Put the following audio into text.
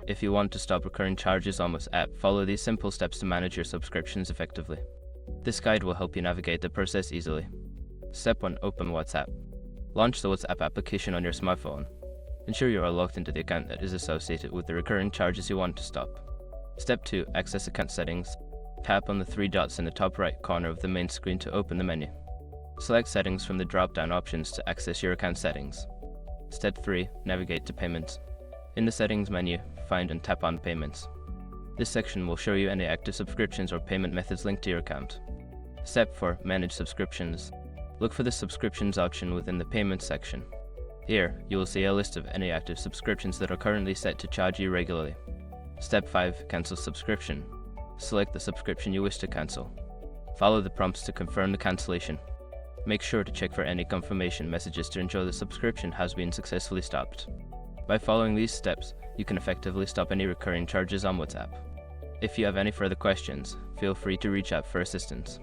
If you want to stop recurring charges on WhatsApp, follow these simple steps to manage your subscriptions effectively. This guide will help you navigate the process easily. Step 1. Open WhatsApp. Launch the WhatsApp application on your smartphone. Ensure you are logged into the account that is associated with the recurring charges you want to stop. Step 2. Access account settings. Tap on the three dots in the top right corner of the main screen to open the menu. Select Settings from the drop-down options to access your account settings. Step 3. Navigate to Payments. In the Settings menu, find and tap on Payments. This section will show you any active subscriptions or payment methods linked to your account. Step 4. Manage Subscriptions. Look for the Subscriptions option within the Payments section. Here, you will see a list of any active subscriptions that are currently set to charge you regularly. Step 5. Cancel Subscription. Select the subscription you wish to cancel. Follow the prompts to confirm the cancellation. Make sure to check for any confirmation messages to ensure the subscription has been successfully stopped. By following these steps, you can effectively stop any recurring charges on WhatsApp. If you have any further questions, feel free to reach out for assistance.